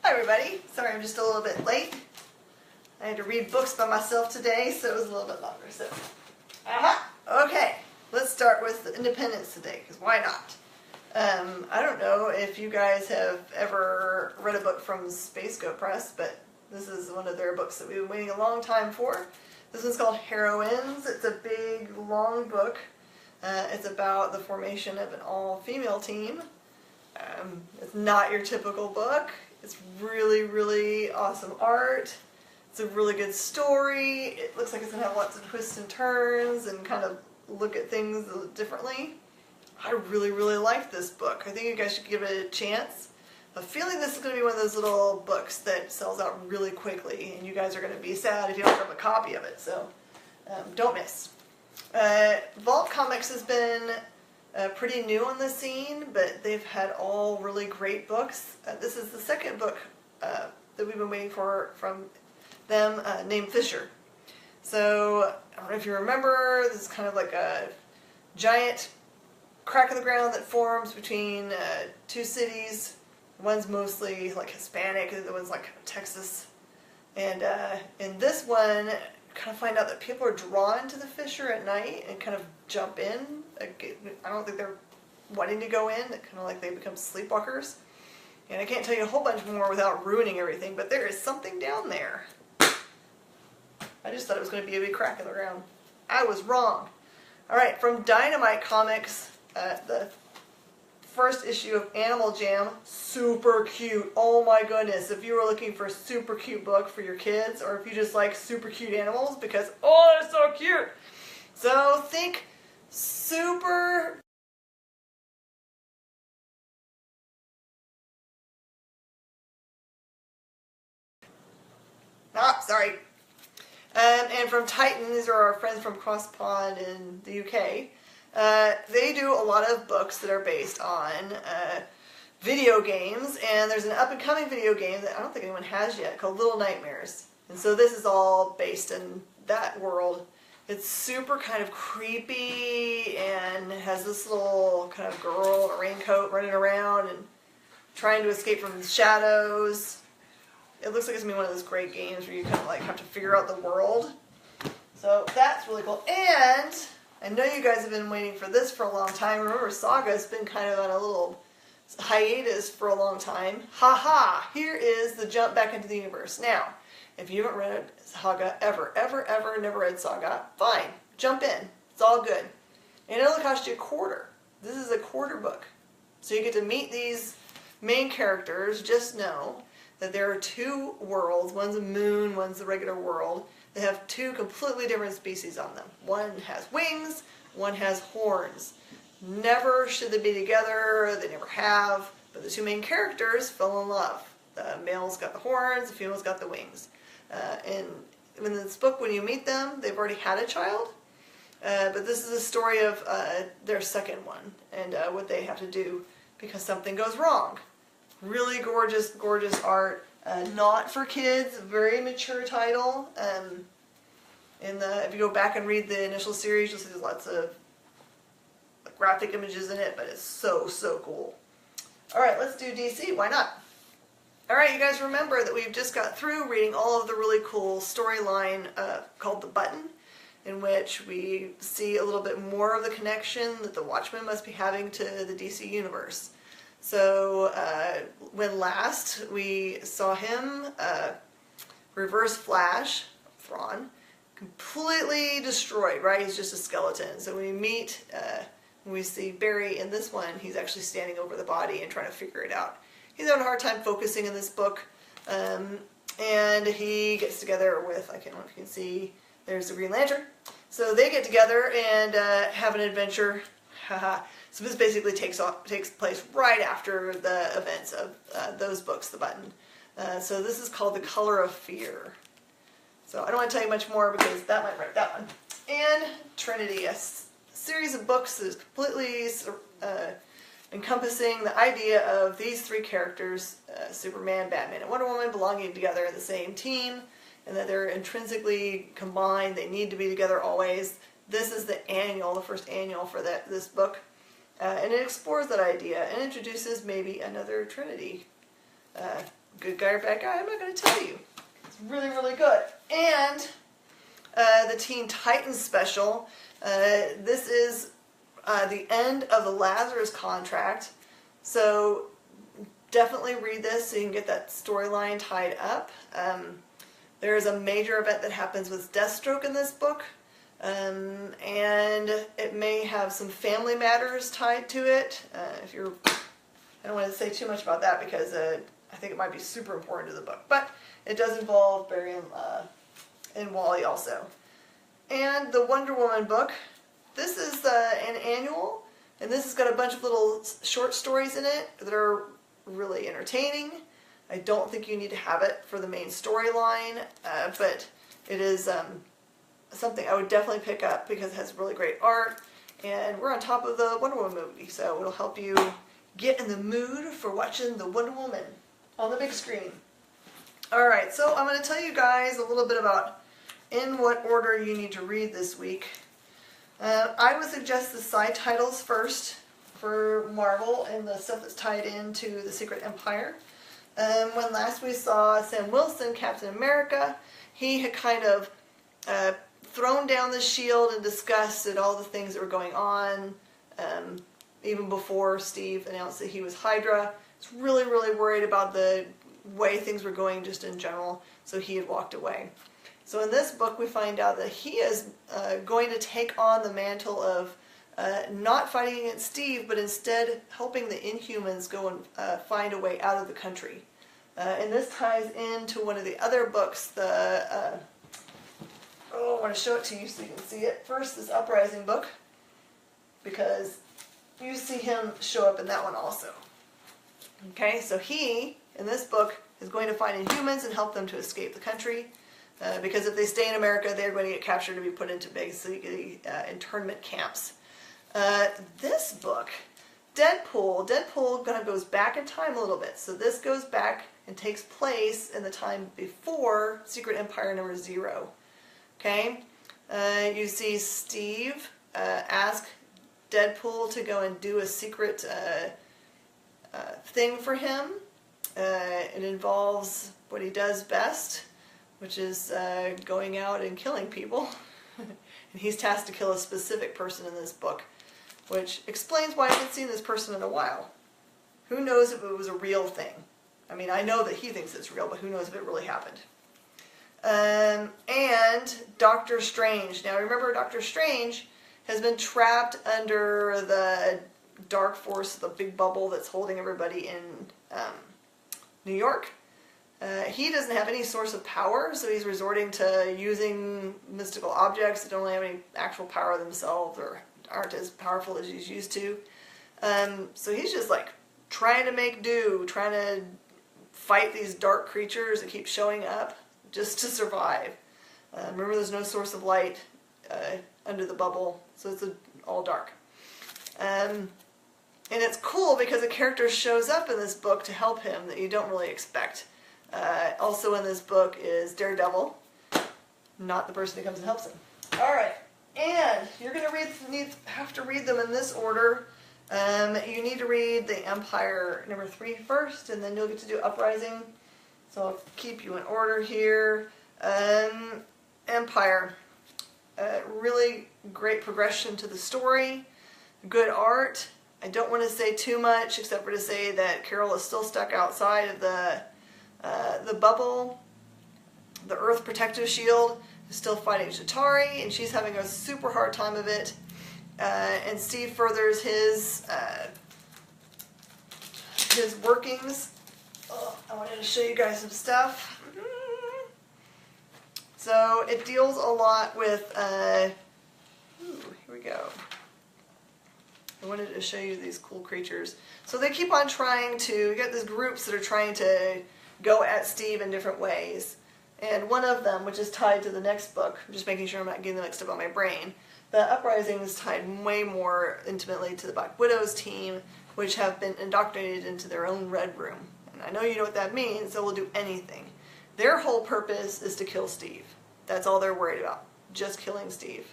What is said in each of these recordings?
Hi everybody, sorry I'm just a little bit late. I had to read books by myself today, so it was a little bit longer. So, okay, let's start with Independence today, because why not? I don't know if you guys have ever read a book from Space Goat Press, but this is one of their books that we've been waiting a long time for. This one's called Heroines. It's a big, long book. It's about the formation of an all-female team. It's not your typical book. It's really, really awesome art. It's a really good story. It looks like it's going to have lots of twists and turns and kind of look at things differently. I really, really liked this book. I think you guys should give it a chance. I feel like this is going to be one of those little books that sells out really quickly, and you guys are going to be sad if you don't have a copy of it, so don't miss. Vault Comics has been pretty new on the scene, but they've had all really great books. This is the second book that we've been waiting for from them, named Fisher. So, I don't know if you remember, this is kind of like a giant crack in the ground that forms between two cities. One's mostly like Hispanic, the one's like Texas. And in this one, you kind of find out that people are drawn to the fissure at night and kind of jump in. I don't think they're wanting to go in. Kind of like they become sleepwalkers. And I can't tell you a whole bunch more without ruining everything, but there is something down there. I just thought it was going to be a big crack in the ground. I was wrong. Alright, from Dynamite Comics, the first issue of Animal Jam, super cute. Oh my goodness, if you were looking for a super cute book for your kids, or if you just like super cute animals, because, oh, they're so cute. So think super... sorry. And from Titan, these are our friends from Cross Pond in the UK. They do a lot of books that are based on video games, and there's an up-and-coming video game that I don't think anyone has yet called Little Nightmares. And so this is all based in that world. It's super kind of creepy and has this little kind of girl in a raincoat running around and trying to escape from the shadows. It looks like it's going to be one of those great games where you kind of like have to figure out the world. So that's really cool. And I know you guys have been waiting for this for a long time. Remember, Saga's been kind of on a little hiatus for a long time. Ha! Here is the jump back into the universe. Now, if you haven't read Saga ever, never read Saga, fine. Jump in. It's all good. And it'll cost you $0.25. This is a quarter book. So you get to meet these main characters. Just know that there are two worlds. One's a moon, one's the regular world. They have two completely different species on them. One has wings, one has horns. Never should they be together, they never have, but the two main characters fell in love. The male's got the horns, the female's got the wings. And in this book, when you meet them, they've already had a child, but this is a story of their second one, and what they have to do because something goes wrong. Really gorgeous, gorgeous art. Not for kids, very mature title. If you go back and read the initial series, you'll see there's lots of graphic images in it, but it's so, so cool. Alright, let's do DC. Why not? Alright, you guys remember that we've just got through reading all of the really cool storyline called The Button, in which we see a little bit more of the connection that the Watchmen must be having to the DC Universe. So, when last we saw him, Reverse Flash, Thrawn, completely destroyed, right? He's just a skeleton. So when we meet, when we see Barry in this one, he's actually standing over the body and trying to figure it out. He's having a hard time focusing in this book, and he gets together with, I don't know if you can see, there's the Green Lantern. So they get together and have an adventure. Haha. So this basically takes place right after the events of those books, The Button. So this is called The Color of Fear. So I don't want to tell you much more because that might wreck that one. And Trinity, a series of books that is completely encompassing the idea of these three characters, Superman, Batman, and Wonder Woman, belonging together in the same team, and that they're intrinsically combined. They need to be together always. This is the first annual for this book. And it explores that idea and introduces maybe another Trinity Good guy or bad guy, I'm not going to tell you. It's really, really good. And the Teen Titans special. This is the end of the Lazarus contract. So definitely read this so you can get that storyline tied up. There is a major event that happens with Deathstroke in this book. And it may have some family matters tied to it. I don't want to say too much about that because I think it might be super important to the book. But it does involve Barry and Wally also. And the Wonder Woman book, this is an annual, and this has got a bunch of little short stories in it that are really entertaining. I don't think you need to have it for the main storyline, but it is something I would definitely pick up because it has really great art, and we're on top of the Wonder Woman movie, so it'll help you get in the mood for watching the Wonder Woman on the big screen. Alright, so I'm going to tell you guys a little bit about in what order you need to read this week. I would suggest the side titles first for Marvel and the stuff that's tied into the Secret Empire. When last we saw Sam Wilson, Captain America, he had kind of thrown down the shield and discussed all the things that were going on, even before Steve announced that he was Hydra. He was really, really worried about the way things were going just in general, so he had walked away. So in this book we find out that he is going to take on the mantle of not fighting against Steve, but instead helping the Inhumans go and find a way out of the country. And this ties into one of the other books, I want to show it to you so you can see it. First, this Uprising book, because you see him show up in that one also. Okay, so he, in this book, is going to find Inhumans and help them to escape the country. Because if they stay in America, they're going to get captured and be put into basically internment camps. This book, Deadpool kind of goes back in time a little bit. So this goes back and takes place in the time before Secret Empire number 0. Okay, you see Steve ask Deadpool to go and do a secret thing for him. It involves what he does best, which is going out and killing people. And he's tasked to kill a specific person in this book, which explains why I haven't seen this person in a while. Who knows if it was a real thing? I mean, I know that he thinks it's real, but who knows if it really happened. And Doctor Strange. Now remember, Doctor Strange has been trapped under the dark force, the big bubble that's holding everybody in New York. He doesn't have any source of power, so he's resorting to using mystical objects that don't have any actual power themselves or aren't as powerful as he's used to. So he's just like trying to make do, trying to fight these dark creatures that keep showing up just to survive. Remember, there's no source of light under the bubble, so it's all dark. And it's cool because a character shows up in this book to help him that you don't really expect. Also in this book is Daredevil, not the person who comes and helps him. Alright, and you're going to have to read them in this order. You need to read the Empire number 3 first, and then you'll get to do Uprising. So I'll keep you in order here. Empire. Really great progression to the story. Good art. I don't want to say too much except for to say that Carol is still stuck outside of the bubble. The Earth Protective Shield is still fighting Chitauri, and she's having a super hard time of it. And Steve furthers his workings. Oh, I wanted to show you guys some stuff. So it deals a lot with, here we go. I wanted to show you these cool creatures. So they keep on trying to, you got these groups that are trying to go at Steve in different ways. And one of them, which is tied to the next book, I'm just making sure I'm not getting them mixed up on my brain, the Uprising is tied way more intimately to the Black Widow's team, which have been indoctrinated into their own Red Room. And I know you know what that means, so we'll do anything. Their whole purpose is to kill Steve. That's all they're worried about, just killing Steve.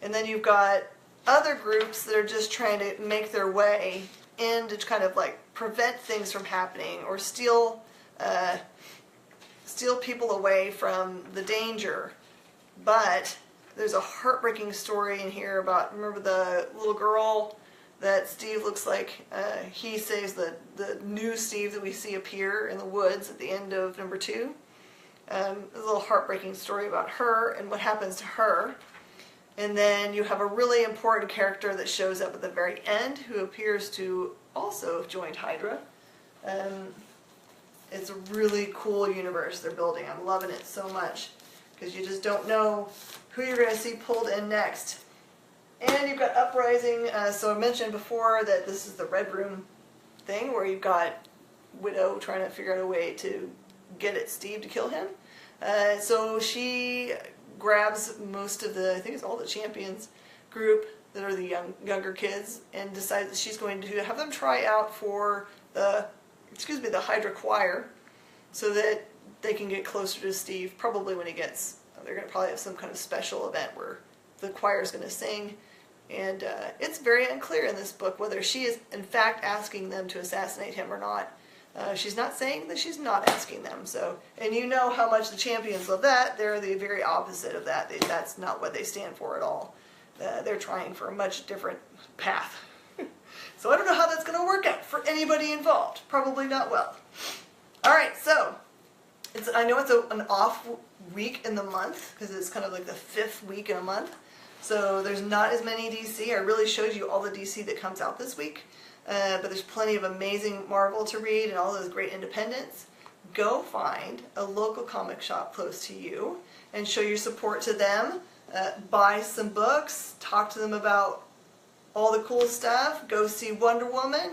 And then you've got other groups that are just trying to make their way in to kind of like prevent things from happening or steal steal people away from the danger. But there's a heartbreaking story in here about, remember the little girl that Steve looks like he saves the new Steve that we see appear in the woods at the end of number 2. A little heartbreaking story about her and what happens to her. And then you have a really important character that shows up at the very end who appears to also have joined Hydra. It's a really cool universe they're building. I'm loving it so much because you just don't know who you're going to see pulled in next. And you've got Uprising. So I mentioned before that this is the Red Room thing where you've got Widow trying to figure out a way to get at Steve to kill him. So she grabs most of the, I think it's all the Champions group that are the younger kids, and decides that she's going to have them try out for the Hydra Choir, so that they can get closer to Steve. Probably when he gets, they're going to probably have some kind of special event where the choir is going to sing, and it's very unclear in this book whether she is in fact asking them to assassinate him or not. She's not saying that she's not asking them. So, and you know how much the Champions love that. They're the very opposite of that. That's not what they stand for at all. They're trying for a much different path. So I don't know how that's going to work out for anybody involved. Probably not well. All right, so I know it's an off week in the month because it's kind of like the 5th week in a month. So there's not as many DC. I really showed you all the DC that comes out this week. But there's plenty of amazing Marvel to read and all those great independents. Go find a local comic shop close to you and show your support to them. Buy some books, talk to them about all the cool stuff. Go see Wonder Woman.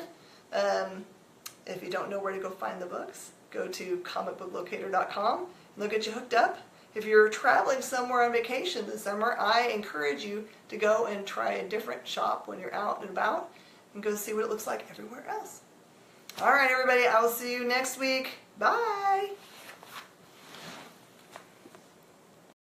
If you don't know where to go find the books, go to comicbooklocator.com and they'll get you hooked up. If you're traveling somewhere on vacation this summer, I encourage you to go and try a different shop when you're out and about, and go see what it looks like everywhere else. All right, everybody, I will see you next week. Bye!